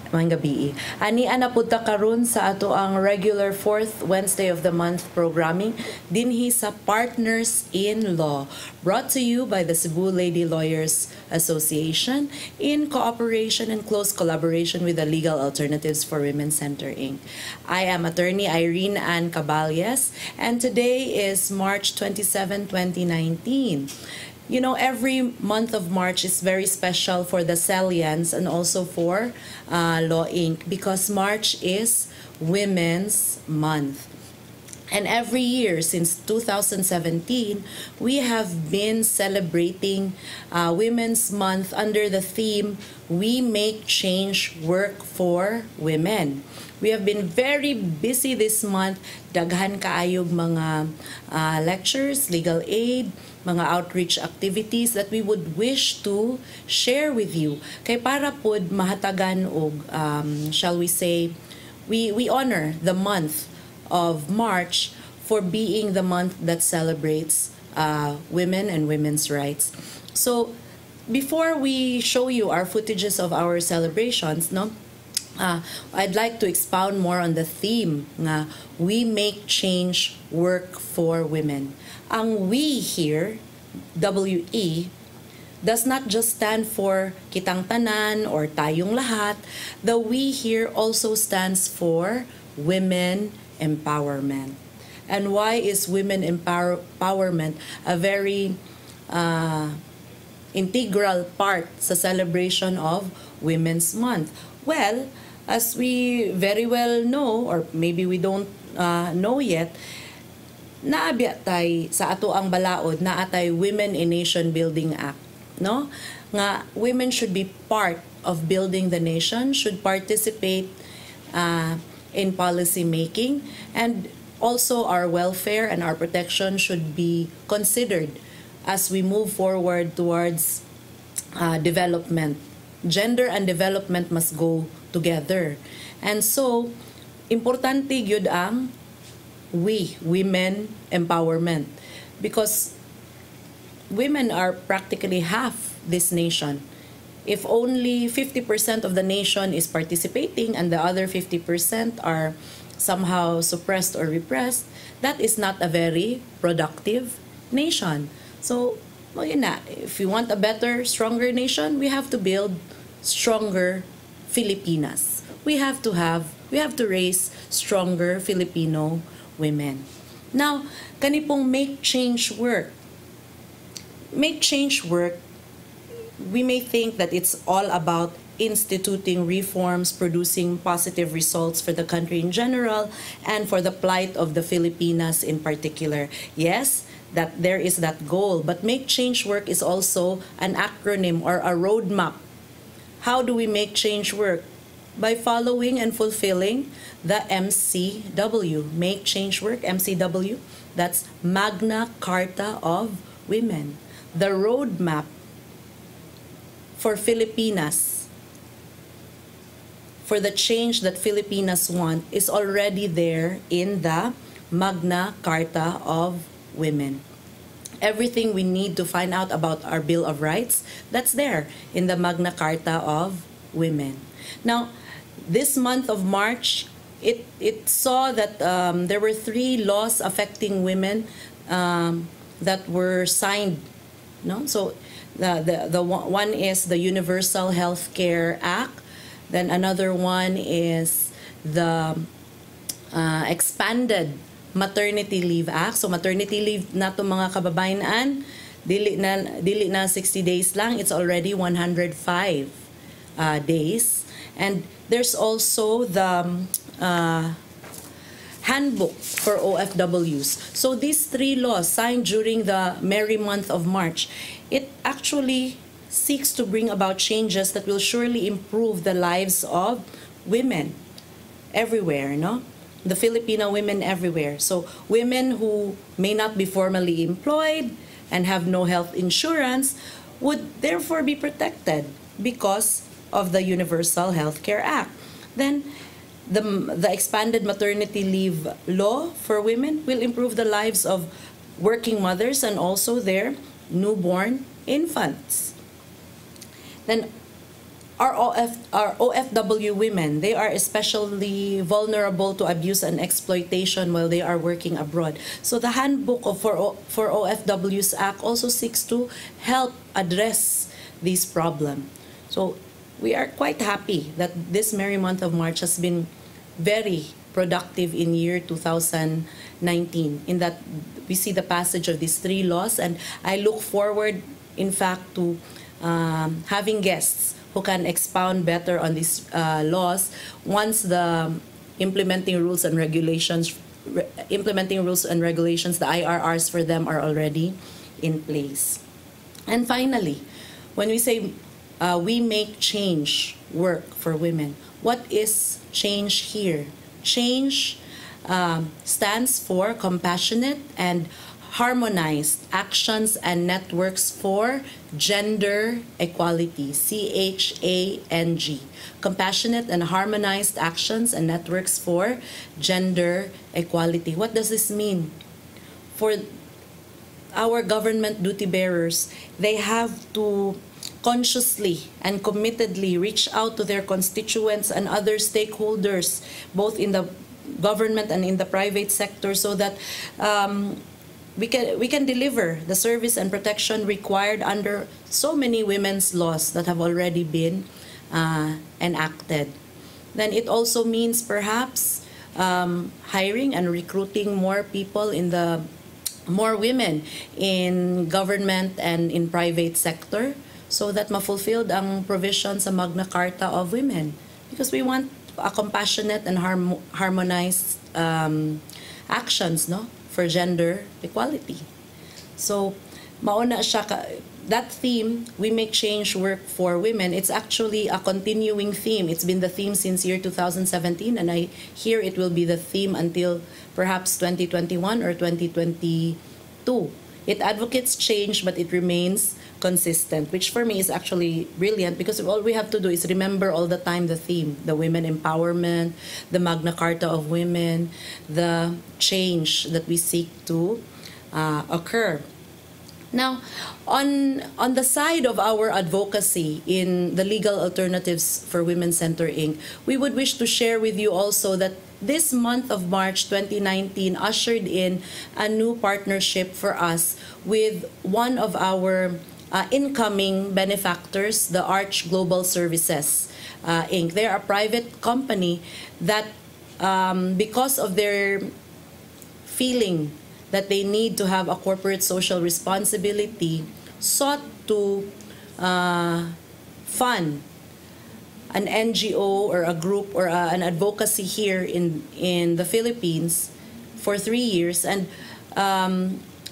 Mga gabi. Ani ana punta karon sa ato ang regular fourth Wednesday of the month programming dinhi sa Partners in Law, brought to you by the Cebu Lady Lawyers Association in cooperation and close collaboration with the Legal Alternatives for Women Center Inc. I am attorney Irene Ann Caballes, and today is March 27, 2019. You know, every month of March is very special for the Celians and also for Law Inc. because March is Women's Month. And every year since 2017, we have been celebrating Women's Month under the theme, We Make Change Work for Women. We have been very busy this month. Daghan kaayog mga lectures, legal aid, mga outreach activities that we would wish to share with you. Kay para pod mahatagan og, shall we say, we honor the month of March for being the month that celebrates women and women's rights. So before we show you our footages of our celebrations, no, I'd like to expound more on the theme nga we make change work for women. Ang we here, WE, does not just stand for kitang tanan or tayong lahat. The we here also stands for women empowerment. And why is women empowerment a very integral part sa celebration of Women's Month? Well, as we very well know, or maybe we don't know yet, naabya tay sa ato ang balaod na atay Women in Nation Building Act, no? Nga women should be part of building the nation, should participate in policy making, and also our welfare and our protection should be considered as we move forward towards development. Gender and development must go together. And so, importante gyud ang women empowerment, because women are practically half this nation. If only 50% of the nation is participating and the other 50% are somehow suppressed or repressed, that is not a very productive nation. So, well, yun na. If we want a better, stronger nation, we have to build stronger Filipinas. We have to raise stronger Filipino women. Now, kanipong make change work. Make change work, we may think that it's all about instituting reforms, producing positive results for the country in general, and for the plight of the Filipinas in particular. Yes, that there is that goal, but make change work is also an acronym or a roadmap. How do we make change work? By following and fulfilling the MCW, Make Change Work, MCW, that's Magna Carta of Women. The roadmap for Filipinas, for the change that Filipinas want, is already there in the Magna Carta of Women. Everything we need to find out about our Bill of Rights, that's there in the Magna Carta of Women. Now, this month of March, it saw that there were 3 laws affecting women that were signed. No, so the one is the Universal Health Care Act. Then another one is the expanded Maternity Leave Act. So maternity leave na to mga kababayan, dili na 60 days lang, it's already 105 days. And there's also the handbook for OFWs. So these 3 laws signed during the merry month of March, it actually seeks to bring about changes that will surely improve the lives of women everywhere, no? The Filipino women everywhere. So women who may not be formally employed and have no health insurance would therefore be protected because of the Universal Health Care Act. Then the expanded maternity leave law for women will improve the lives of working mothers and also their newborn infants. Then our OFW women, they are especially vulnerable to abuse and exploitation while they are working abroad. So the handbook for OFWs Act also seeks to help address this problem. So we are quite happy that this merry month of March has been very productive in year 2019, in that we see the passage of these 3 laws, and I look forward, in fact, to having guests who can expound better on these laws once the implementing rules and regulations, the IRRs for them are already in place. And finally, when we say we make change work for women, what is change here? Change stands for compassionate and harmonized actions and networks for gender equality, CHANG. Compassionate and harmonized actions and networks for gender equality. What does this mean? For our government duty bearers, they have to consciously and committedly reach out to their constituents and other stakeholders, both in the government and in the private sector, so that we can deliver the service and protection required under so many women's laws that have already been enacted. Then it also means perhaps hiring and recruiting more women in government and in private sector, so that ma-fulfilled ang provision sa Magna Carta of women. Because we want a compassionate and harmonized actions, no, for gender equality. So mauna siya that theme, we make change work for women. It's actually a continuing theme. It's been the theme since year 2017, and I hear it will be the theme until perhaps 2021 or 2022. It advocates change, but it remains consistent, which for me is actually brilliant, because all we have to do is remember all the time the theme: the women empowerment, the Magna Carta of women, the change that we seek to occur. Now, on the side of our advocacy in the Legal Alternatives for Women Center Inc., we would wish to share with you also that this month of March 2019 ushered in a new partnership for us with one of our incoming benefactors, the Arch Global Services Inc. They are a private company that, because of their feeling that they need to have a corporate social responsibility, sought to fund an NGO or a group or an advocacy here in the Philippines for 3 years. And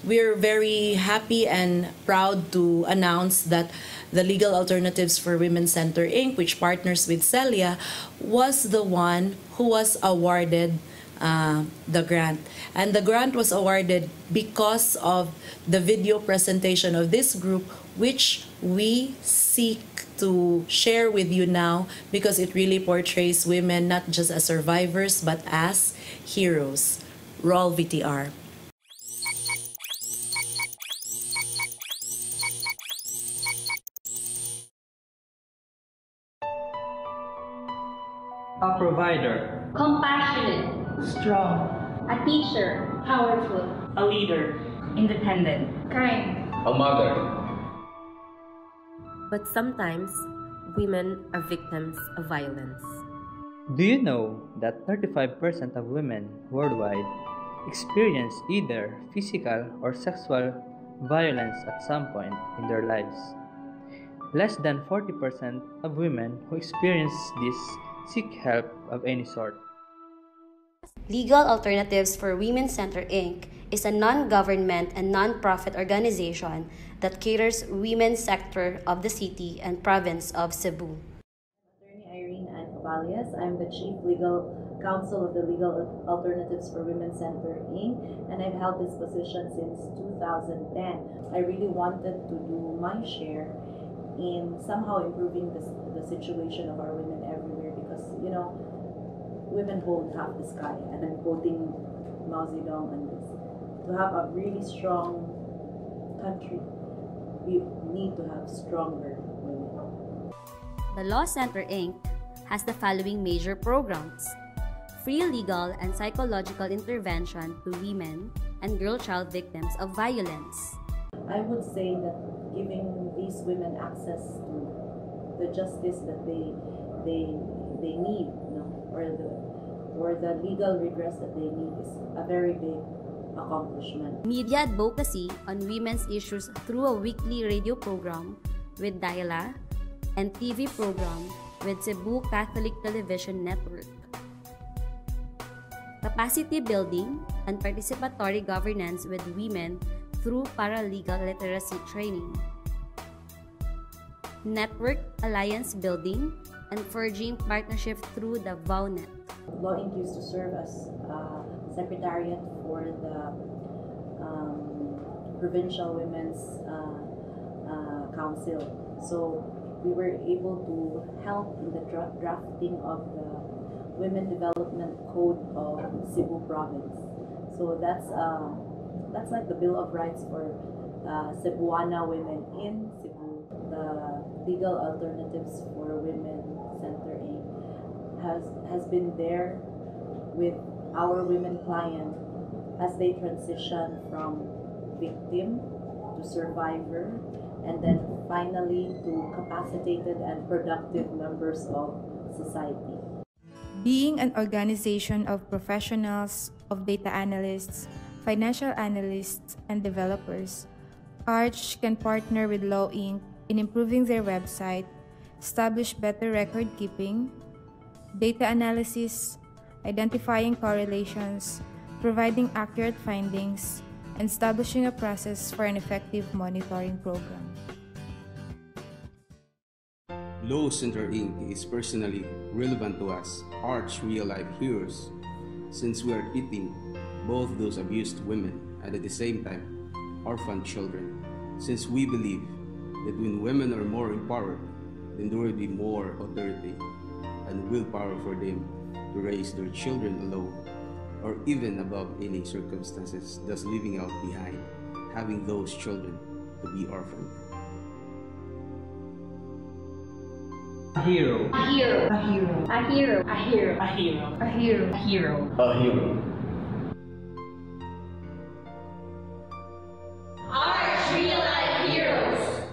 we're very happy and proud to announce that the Legal Alternatives for Women Center Inc., which partners with Celia, was the one who was awarded the grant. And the grant was awarded because of the video presentation of this group, which we seek to share with you now, because it really portrays women not just as survivors but as heroes. Roll VTR. A provider. Compassionate. Strong. A teacher. Powerful. A leader. Independent. Kind. A mother. But sometimes, women are victims of violence. Do you know that 35% of women worldwide experience either physical or sexual violence at some point in their lives? Less than 40% of women who experience this seek help of any sort. Legal Alternatives for Women Center Inc. is a non-government and non-profit organization that caters women's sector of the city and province of Cebu. Attorney Irene Ann Caballas. I'm the Chief Legal Counsel of the Legal Alternatives for Women Center Inc. and I've held this position since 2010. I really wanted to do my share in somehow improving the situation of our women everywhere, because, you know, women hold half the sky, and I'm quoting Mao Zedong on this. To have a really strong country, we need to have stronger women. The Law Center Inc. has the following major programs: free legal and psychological intervention to women and girl-child victims of violence. I would say that giving these women access to the justice that they need, or the legal redress that they need is a very big accomplishment. Media advocacy on women's issues through a weekly radio program with Daila and TV program with Cebu Catholic Television Network. Capacity building and participatory governance with women through paralegal literacy training. Network alliance building and forging partnership through the VowNet. Law Inc. used to serve as secretariat for the Provincial Women's Council. So we were able to help in the drafting of the Women Development Code of Cebu Province. So that's like the Bill of Rights for Cebuana women in Cebu. The Legal Alternatives for Women Center Inc. has been there with our women client as they transition from victim to survivor, and then finally to capacitated and productive members of society. Being an organization of professionals, of data analysts, financial analysts, and developers, ARCH can partner with Law Inc. in improving their website, establish better record keeping, data analysis, identifying correlations, providing accurate findings, and establishing a process for an effective monitoring program. Law Center Inc. is personally relevant to us, ARCH real-life heroes, since we are treating both those abused women and at the same time orphan children, since we believe that when women are more empowered, then there will be more authority and willpower for them to raise their children alone or even above any circumstances, thus leaving out behind having those children to be orphaned. A hero. A hero. A hero. A hero. A hero. A hero. A hero. A hero. A hero. Arch Real Life Heroes.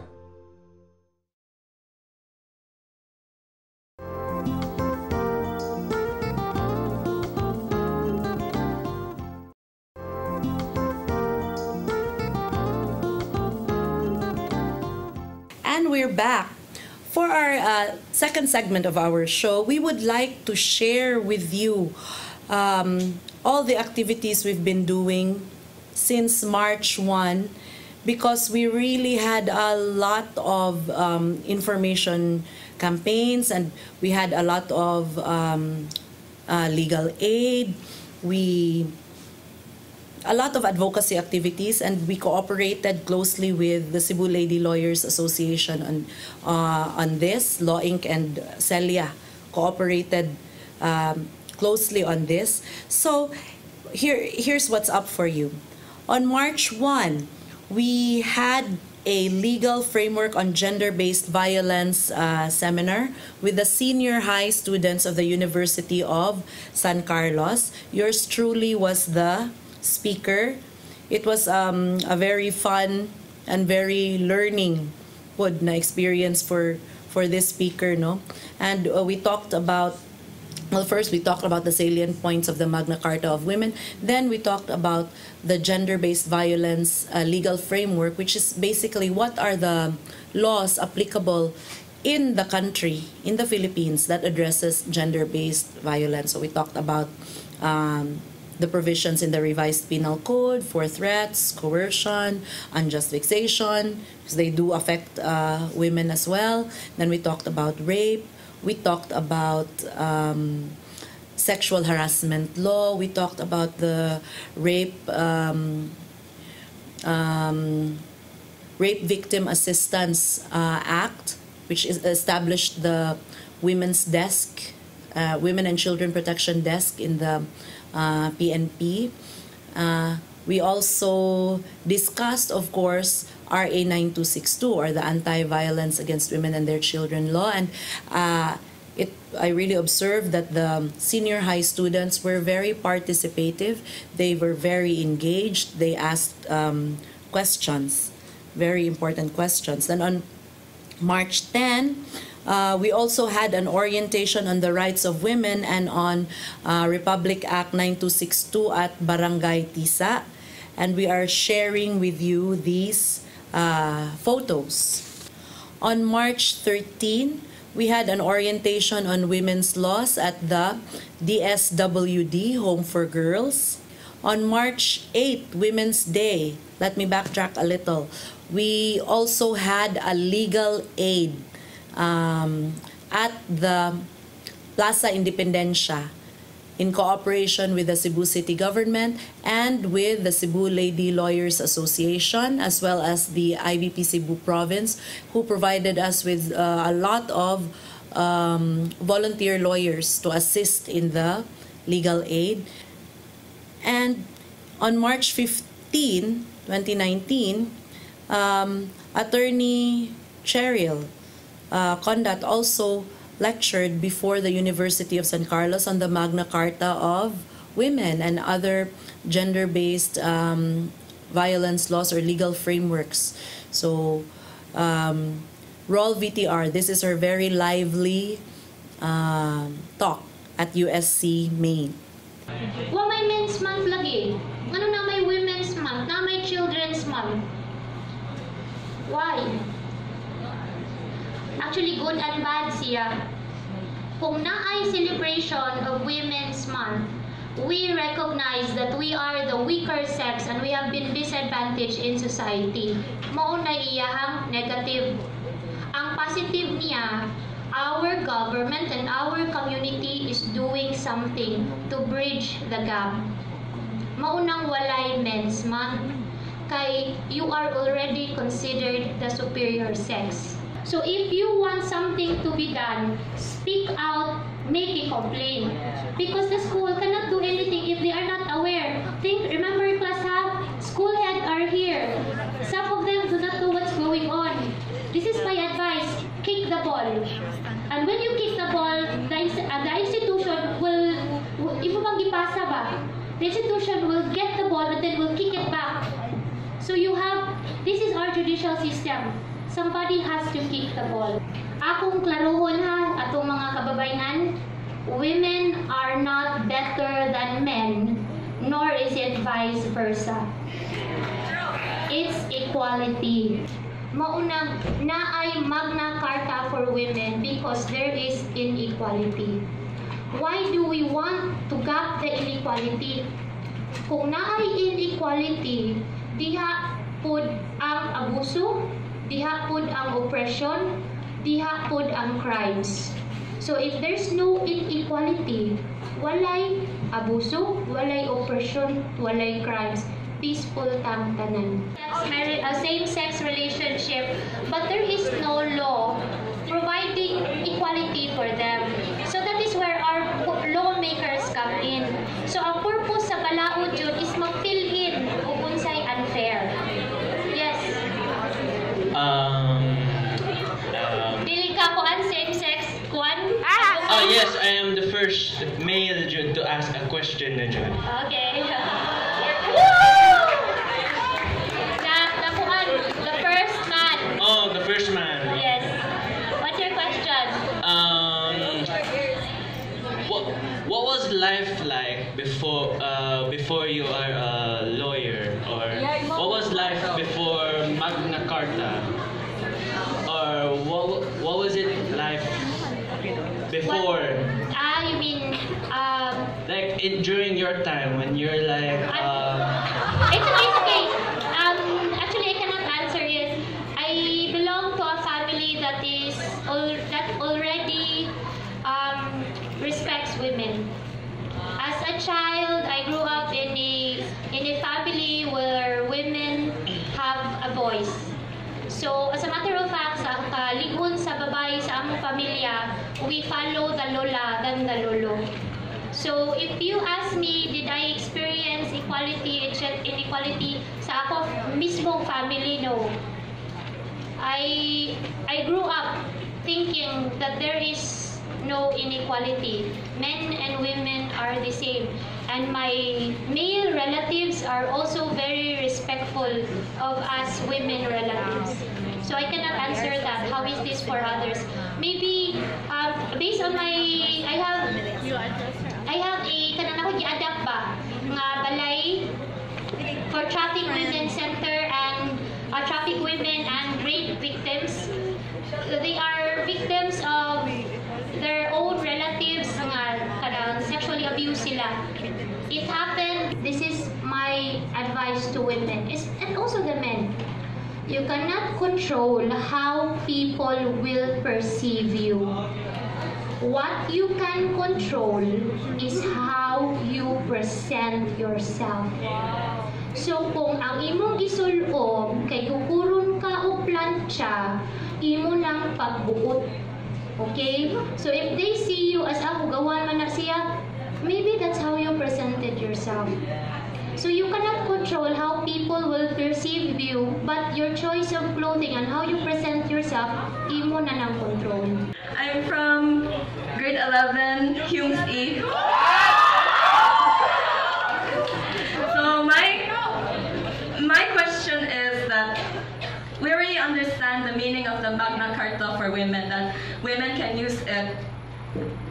And we're back. For our second segment of our show, we would like to share with you all the activities we've been doing since March 1, because we really had a lot of information campaigns, and we had a lot of legal aid. A lot of advocacy activities, and we cooperated closely with the Cebu Lady Lawyers Association on this. Law Inc. and Celia cooperated closely on this. So here's what's up for you. On March 1, we had a legal framework on gender-based violence seminar with the senior high students of the University of San Carlos. Yours truly was the speaker. It was a very fun and very learning na experience for this speaker, no? And we talked about, well, first we talked about the salient points of the Magna Carta of Women. Then we talked about the gender-based violence legal framework, which is basically what are the laws applicable in the country, in the Philippines, that addresses gender-based violence. So we talked about the provisions in the revised penal code for threats, coercion, unjust vexation, because they do affect women as well. Then we talked about rape. We talked about sexual harassment law. We talked about the rape Victim Assistance Act, which established the Women's Desk, Women and Children Protection Desk in the PNP. We also discussed, of course, RA 9262, or the Anti-Violence Against Women and Their Children law. And I really observed that the senior high students were very participative. They were very engaged. They asked questions, very important questions. Then on March 10, we also had an orientation on the rights of women and on Republic Act 9262 at Barangay Tisa. And we are sharing with you these photos. On March 13, we had an orientation on women's laws at the DSWD, Home for Girls. On March 8, Women's Day, let me backtrack a little. We also had a legal aid at the Plaza Independencia in cooperation with the Cebu City Government and with the Cebu Lady Lawyers Association, as well as the IBP Cebu Province, who provided us with a lot of volunteer lawyers to assist in the legal aid. And on March 15, 2019, Attorney Cheryl Condat also lectured before the University of San Carlos on the Magna Carta of Women and other gender-based violence laws or legal frameworks. So, Rol VTR, this is her very lively talk at USC Maine. Well, may Men's Month lagi. Ano na may Women's Month, na may Children's Month. Why? Actually, good and bad siya. Kung naay celebration of Women's Month, we recognize that we are the weaker sex and we have been disadvantaged in society. Mao na iyahang negative. Ang positive niya, our government and our community is doing something to bridge the gap. Maunang walay Men's Month, kay you are already considered the superior sex. So if you want something to be done, speak out, make a complaint. Because the school cannot do anything if they are not aware. Remember class half, school head are here. Some of them do not know what's going on. This is my advice, kick the ball. And when you kick the ball, the institution will, the institution will get the ball and then will kick it back. So this is our judicial system. Somebody has to kick the ball. Akong klarohon ha, atong mga kababayan, women are not better than men, nor is it vice versa. It's equality. Maunang naay Magna Carta for women because there is inequality. Why do we want to gap the inequality? Kung naay inequality, diha pud ang abuso, diha pud ang oppression, diha pud ang crimes. So if there's no inequality, walay abuso, walay oppression, walay crimes. Peaceful tang tanan. A same-sex relationship, but there is no law providing equality for them. So that is where our lawmakers come in. So ang purpose sa balaod yun is mag-fill in kung unsay unfair. Yes. Dili ka ko ang same-sex kuan? Yes, I am the first male jud to ask a question na jud. Okay. The first man. Oh, the first man. Yes. What's your question? What was life like before you are a lawyer, or what was life before Magna Carta, or what was it like before? You mean like during your time when you're like. It's okay. Actually, I cannot answer it. I belong to a family that already respects women. As a child, I grew up in a family where women have a voice. So, as a matter of fact, sa kalingon sa babae sa among pamilya, we follow the lola than the lolo. So if you ask me, did I experience equality and inequality sa ako mismong family? No. I grew up thinking that there is no inequality. Men and women are the same. And my male relatives are also very respectful of us women relatives. So I cannot answer that. How is this for others? Maybe based on my, I have a kanang ako gi-adapt ba nga balay for traffic women center and traffic women and rape victims. They are victims of their own relatives nga kanang sexually abuse sila. It happened. This is my advice to women and also the men. You cannot control how people will perceive you. What you can control is how you present yourself. So kung ang imong gisulom kay kukuron ka o plancha, imo lang pagbuot. Okay? So if they see you as hugawan man na siya, maybe that's how you presented yourself. So you cannot control how people will perceive you, but your choice of clothing and how you present yourself, imo na ng control. I'm from grade 11, Humes E. So my question is that we already understand the meaning of the Magna Carta for women, that women can use it,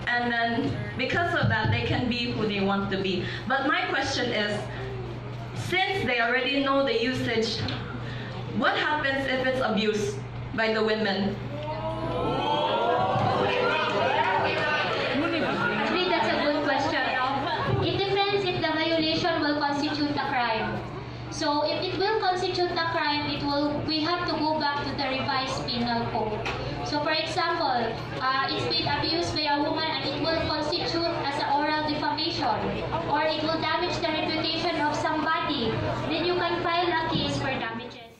and then because of that they can be who they want to be. But my question is, since they already know the usage, what happens if it's abused by the women? Actually, that's a good question. It depends if the violation will constitute a crime. So if it will constitute a crime, we have to go back to the revised penal code. So for example, it's been abused by a woman and it will constitute as an oral defamation, or it will damage the reputation of somebody, then you can file a case for damages.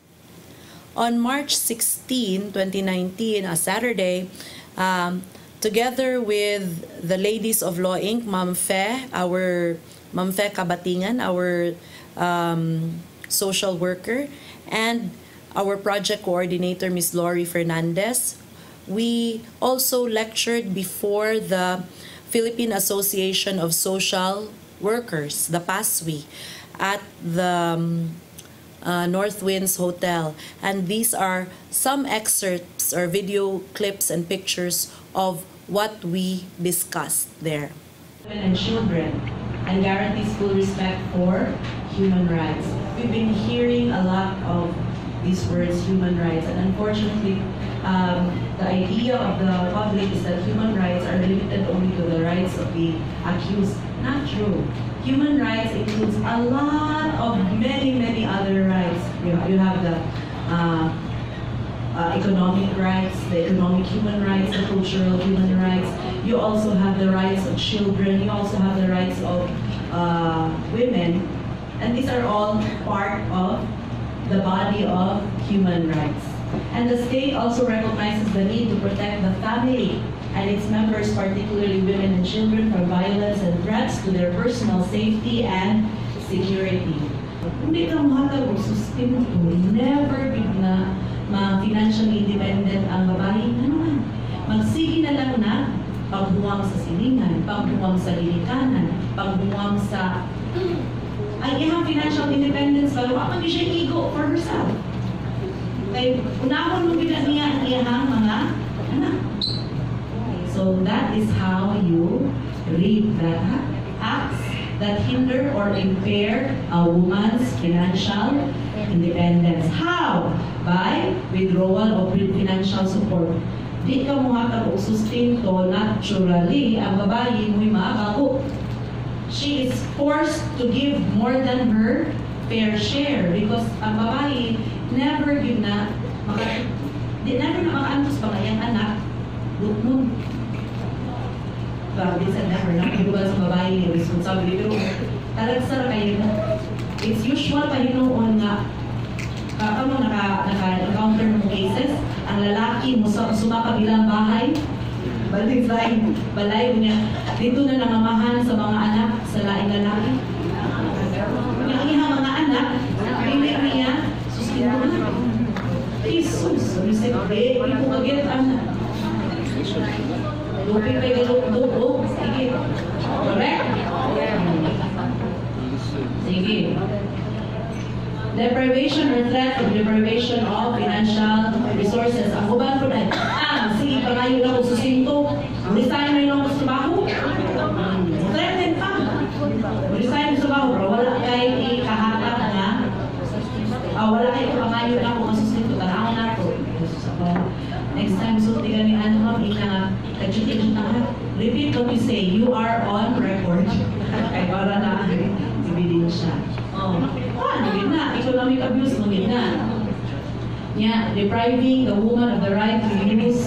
On March 16, 2019, a Saturday, together with the ladies of Law Inc., Ma'am Fe Kabatingan, our social worker, and our project coordinator, Ms. Lori Fernandez, we also lectured before the Philippine Association of Social Workers, the PASWI, at the North Winds Hotel. And these are some excerpts or video clips and pictures of what we discussed there. Women and children, and guarantees full respect for human rights. We've been hearing a lot of these words, human rights, and unfortunately, the idea of the public is that human rights are limited only to the rights of the accused. Not true. Human rights includes a lot of many other rights. You have the economic rights, the economic human rights, the cultural human rights. You also have the rights of children. You also have the rights of women. And these are all part of the body of human rights. And the state also recognizes the need to protect the family and its members, particularly women and children, from violence and threats to their personal safety and security. Hindi ka mahatag o sustento, never big na financially independent ang babae. Ano? Magsige na lang na pagbuwang sa silingan, pagbuwang sa lilikanan, pagbuwang sa ay iyang financial independence, pero ako siya ego for herself. Kaya unahon mo gina niya ang iyang mga anak. So that is how you read that acts that hinder or impair a woman's financial independence. How? By withdrawal of financial support. Di ka mo hatag o sustento naturally ang babae mo'y maakago. She is forced to give more than her fair share because ang babae never give na never na makaantos pa kayang anak mo. Grabe sa never na kahibugan sa babae yung responsibility, pero talagsar kayo na it's usual pa hinoon nga kamo naka-encounter mo cases ang lalaki mo sa sumaka bilang bahay Butterfly, balay niya. Dito na nangamahan sa mga anak sa laing lalaki. Ang iyang mga anak, pili niya, sustinto na. Jesus, sabi, hindi ko mag-get anak. Lupi pa yung galok-doko. Sige. Correct? Sige. Deprivation or threat of deprivation of financial resources. Ang uban ko na, sige, pangayo lang ko susinto. Resign na lang ko sa trabaho. Threaten pa. Resign sa trabaho, pero wala kayo ikahatak na. Wala kayo pangayo lang ko susinto. Tanawin na ko. Next time, so tiga ni ano ma'am, ka-cheat na. Repeat what you say. You are on record. Kaya para na, ibigin siya. Nagin na. Ikaw lang yung abuse, nagin na. Yeah, depriving the woman of the right to use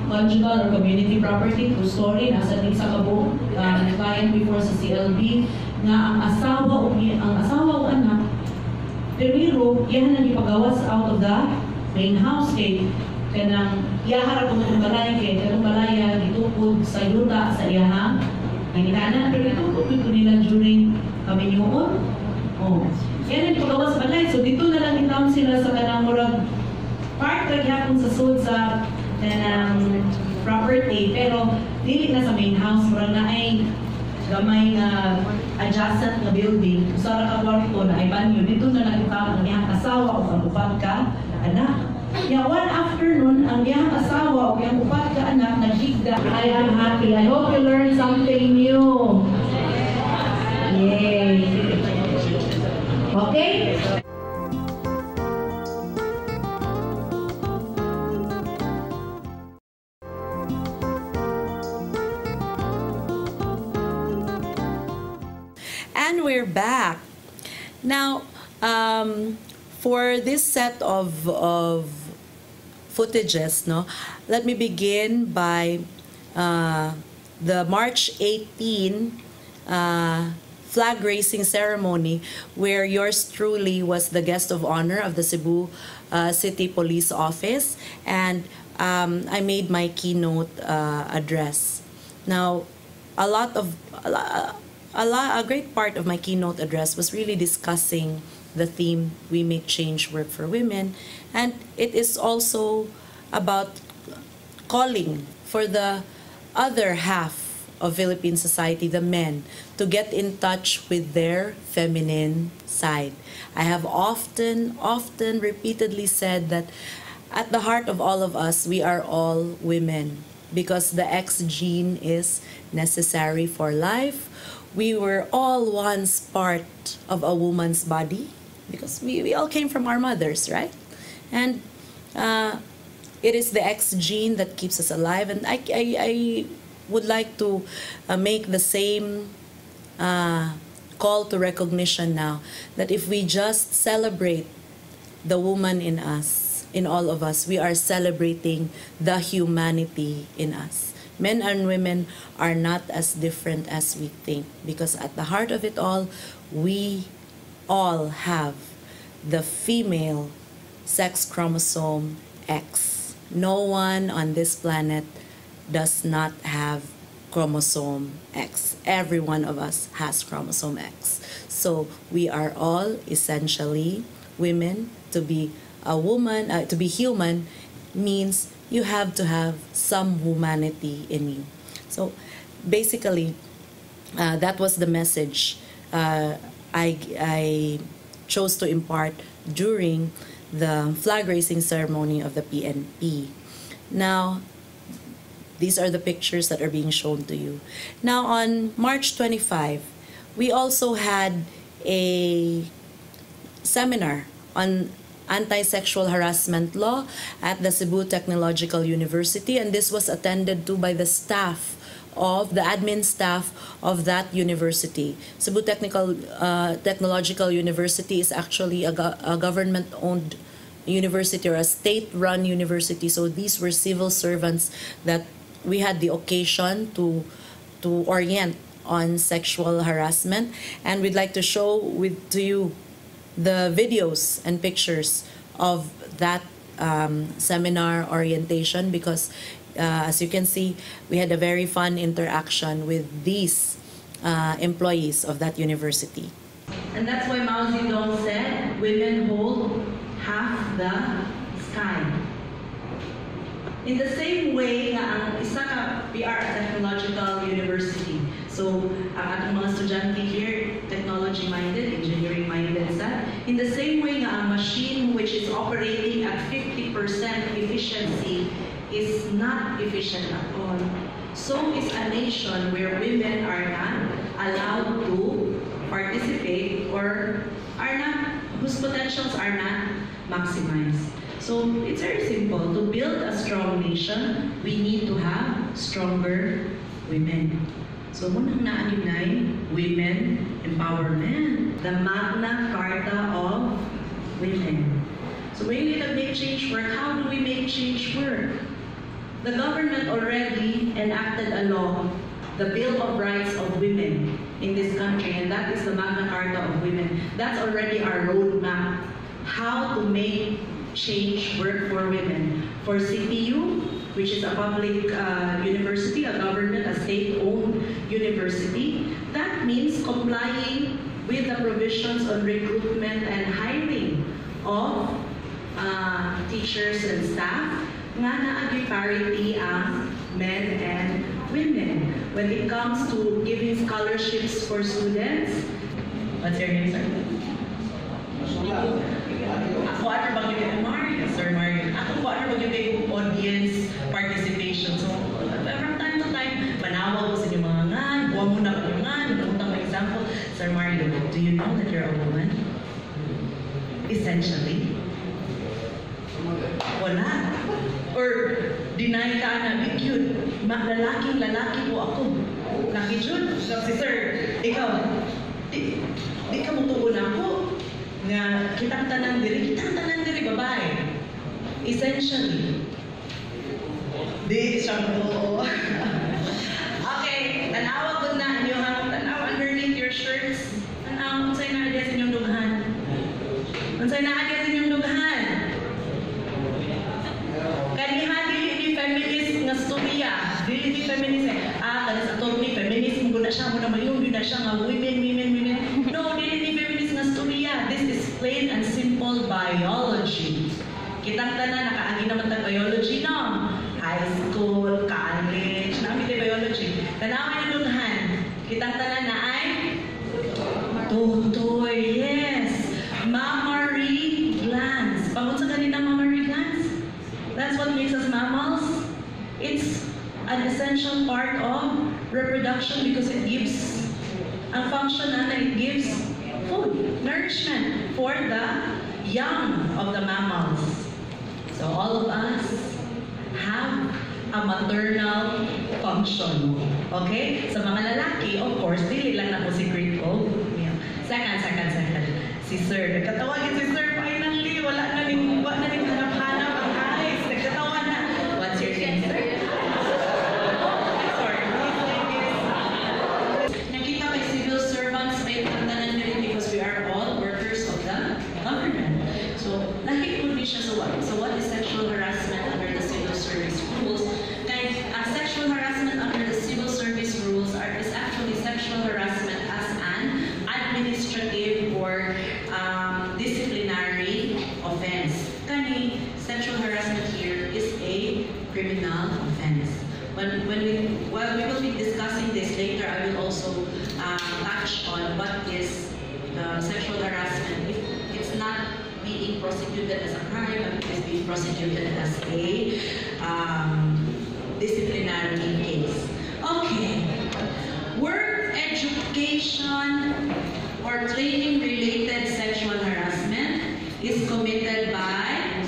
conjugal or community property. True story, nasa din sa kabo, client before sa CLB, nga ang asawa o anak, pero yan na ipagawas out of the main house kay kanang iyaharap kung itong balay kay itong balaya gitukod sa yuta sa iyahang ginikanan, pero itukod ito nila during kami yun. Yan ang ipagawas balay. So dito na lang itawag sila sa kanang murag part kagyapon sa sud sa kanang property, pero dili na sa main house, murag na ay gamay nga adjacent na building, usara ka kwarto na ay banyo. Dito na lang itawag ang iyang asawa o ang upat ka anak. One afternoon, ang iyang asawa o iyang upat ka anak nagigda. I am happy. I hope you learned something new. Yay! Okay? And we're back. Now, for this set of footages, let me begin by the March 18 flag raising ceremony, where yours truly was the guest of honor of the Cebu City Police Office, and I made my keynote address. Now, a great part of my keynote address was really discussing the theme, We Make Change Work for Women, and it is also about calling for the other half of Philippine society, the men, to get in touch with their feminine side. I have often repeatedly said that at the heart of all of us, we are all women, because the X gene is necessary for life. We were all once part of a woman's body, because we all came from our mothers, right? And it is the X gene that keeps us alive. And I would like to make the same call to recognition now, that if we just celebrate the woman in us, in all of us, we are celebrating the humanity in us. Men and women are not as different as we think, because at the heart of it all, we all have the female sex chromosome X. No one on this planet does not have chromosome X. Every one of us has chromosome X. So we are all essentially women. To be a woman, to be human, means you have to have some humanity in you. So basically, that was the message I chose to impart during the flag raising ceremony of the PNP. Now, these are the pictures that are being shown to you. Now, on March 25, we also had a seminar on anti-sexual harassment law at the Cebu Technological University, and this was attended to by the staff of the admin staff of that university. Cebu Technological University is actually a government-owned university, or a state-run university. So these were civil servants that we had the occasion to orient on sexual harassment, and we'd like to show to you the videos and pictures of that seminar orientation, because as you can see, we had a very fun interaction with these employees of that university. And that's why Mao Zedong said, women hold half the sky. In the same way nga ang isa ka PR Technological University. So, ang ating mga estudyante here, technology-minded, engineering-minded sa. In the same way nga ang machine which is operating at 50% efficiency is not efficient at all. So is a nation where women are not allowed to participate or are not, whose potentials are not maximized. So it's very simple. To build a strong nation, we need to have stronger women. So munang naanunay, women empowerment, the Magna Carta of Women. So when we make change work, how do we make change work? The government already enacted a law, the Bill of Rights of Women in this country, and that is the Magna Carta of Women. That's already our roadmap, how to make change work for women. For CPU, which is a public university, a government, a state-owned university, that means complying with the provisions on recruitment and hiring of teachers and staff, nga naagi parity ang men and women. When it comes to giving scholarships for students, what's your name, sir? Ako ano bang yung Mario, Sir Mario? Ako po ano bang yung audience participation? So, from time to time, panawag ko sa inyo mga nga, buwa muna ko yung nga, nagpuntang for example, Sir Mario, do you know that you're a woman? Essentially. Wala. Or, deny ka na, cute, lalaki po ako. Laki Jun, si Sir, ikaw, di ka mutuon ako. Nga kitang tanan diri babae. Essentially. Di siya mo. Okay, tanawa ko na inyo ha. Tanawa underneath your shirts. Tanawa, unsay na adya sa inyong dughan? Unsay na adya sa inyong dughan? Kanihan dili feminist nga storya. Dili feminist kanis attorney feminist mo na siya, mo na mayon na siya nga women. No, dili feminist nga storya. This is plain and simple biology. Kitang tanan nakaagi naman tag biology no. High school, college, namin tayo biology. Tanawa yung dughan. Kitang tanan na ay tutoy, yes. Mammary glands. Pangunsa ganito mammary glands? That's what makes us mammals. It's an essential part of reproduction because it gives, ang function na it gives food, nourishment for the young of the mammals. So all of us have a maternal function. Okay? Sa mga lalaki, of course, dili lang na po secret ko. Second. Si Sir, nagkatawagin si Sir, finally, wala na ning hanap-hanap ang eyes. Nagkatawa na. What's your name, Sir? Sorry. Nakita kay civil servants, may tandanan nila because we are all workers of the government. So, nakikuli siya sa what? So, what is sexual harassment under the civil service rules? Sexual harassment under the civil service rules is actually sexual harassment as an administrative or disciplinary offense. Sexual harassment here is a criminal offense. While we will be discussing this later, I will also touch on what is sexual harassment. If it's not being prosecuted as a crime, but it is being prosecuted as a disciplinary case. Okay. Work education or training-related sexual harassment is committed by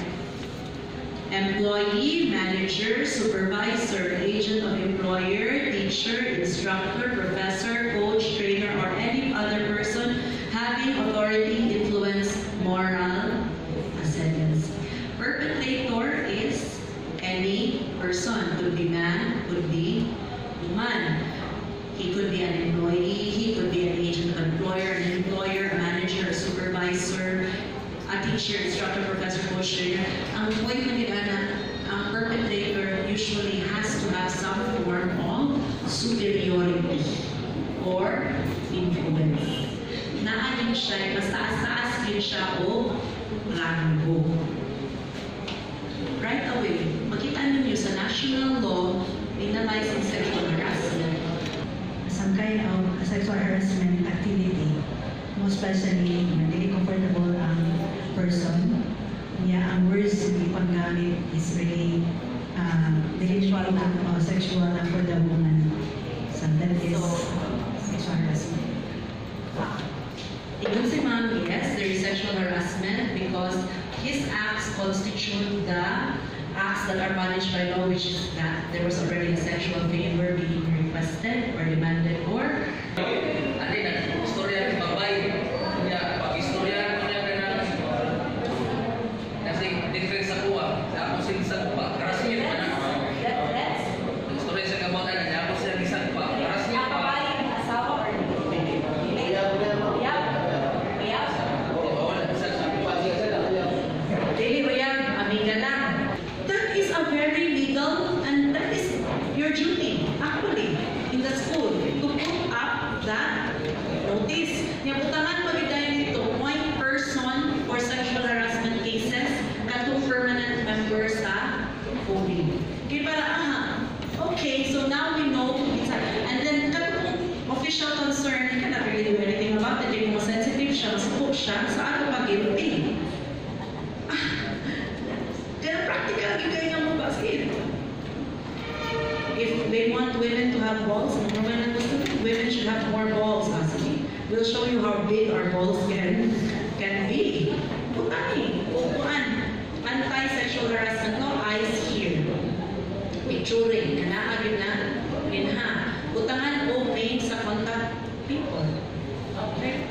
employee, manager, supervisor, agent of employer, teacher, instructor, professor, coach, trainer, or any other person having authority, influence, moral ascendancy. Perpetrator is any person. Could be man, could be woman. He could be an employee, he could be an agent of employer, an employer, a manager, a supervisor, a teacher, instructor, professor, coach, trainer. Ang point na ang perpetrator usually has to have some form of superiority or influence. Naanin siya, mas taas-taas din siya o rango. Right away, makita ninyo sa national law, penalizing sexual harassment. Some kind of sexual harassment activity, most especially when really comfortable ang person. Ang words hindi panggamit is really sexual for the woman. So that is sexual harassment. Even si ma'am, yes, there is sexual harassment because his acts constitute the acts that are punished by law, which is that there was already a sexual favor being requested or demanded or if they want women to have balls, women should have more balls, actually. We'll show you how big our balls can be. Anti-sexual harassment law, eyes here. Picturing, kanaagin na, minha. Utangan o name sa contact people. Okay?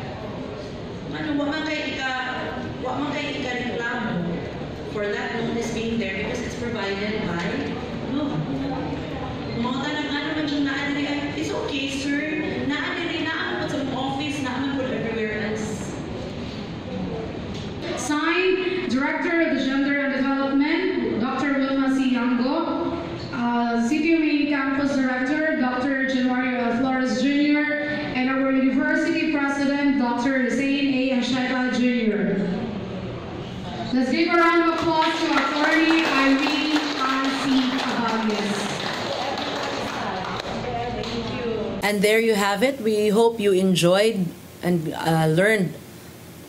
Wa man kay ika-reklamo for that notice being there because it's provided by law. Mga tanang ano man yung naadiri, it's okay, sir. Naadiri, naamot sa office, naamot everywhere else. Signed, Director of the Gender and Development, Dr. Wilma C. Yango. CPUE Campus Director, Dr. Januario Flores Jr. And our University President, Dr. Hussein A. Anshaita Jr. Let's give a round of applause to Attorney Irene R.C. Abagues. And there you have it. We hope you enjoyed and learned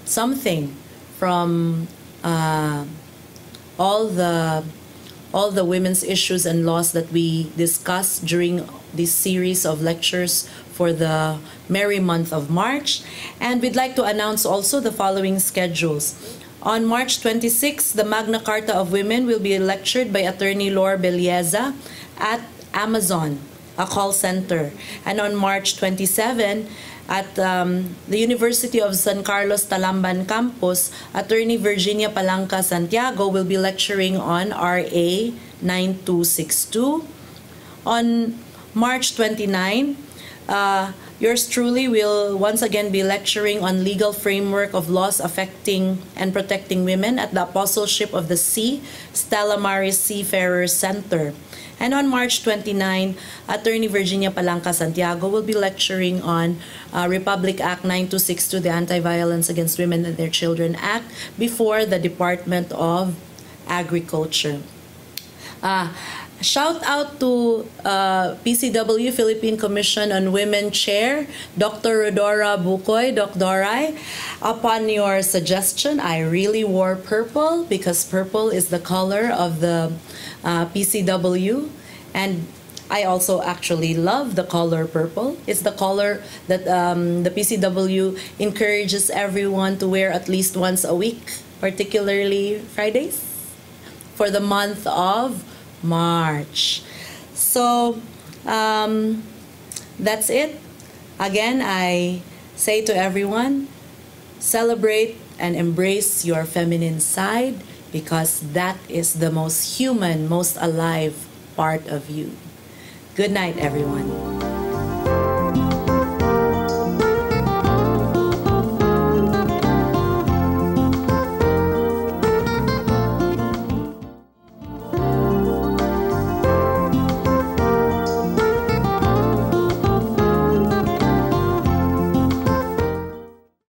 something from all the women's issues and laws that we discussed during this series of lectures for the merry month of March. And we'd like to announce also the following schedules. On March 26, the Magna Carta of Women will be lectured by Attorney Laura Belleza at Amazon, a call center. And on March 27, at the University of San Carlos Talamban campus, Attorney Virginia Palanca Santiago will be lecturing on RA 9262. On March 29, yours truly will once again be lecturing on legal framework of laws affecting and protecting women at the Apostleship of the Sea, Stella Maris Seafarers Center. And on March 29, Attorney Virginia Palanca Santiago will be lecturing on Republic Act 9262, the Anti-Violence Against Women and Their Children Act, before the Department of Agriculture. Shout out to PCW, Philippine Commission on Women Chair, Dr. Rodora Bukoy, Doc Doray. Upon your suggestion, I really wore purple because purple is the color of the PCW, and I also actually love the color purple. It's the color that the PCW encourages everyone to wear at least once a week, particularly Fridays, for the month of March. So that's it. Again, I say to everyone, celebrate and embrace your feminine side, because that is the most human, most alive part of you. Good night, everyone.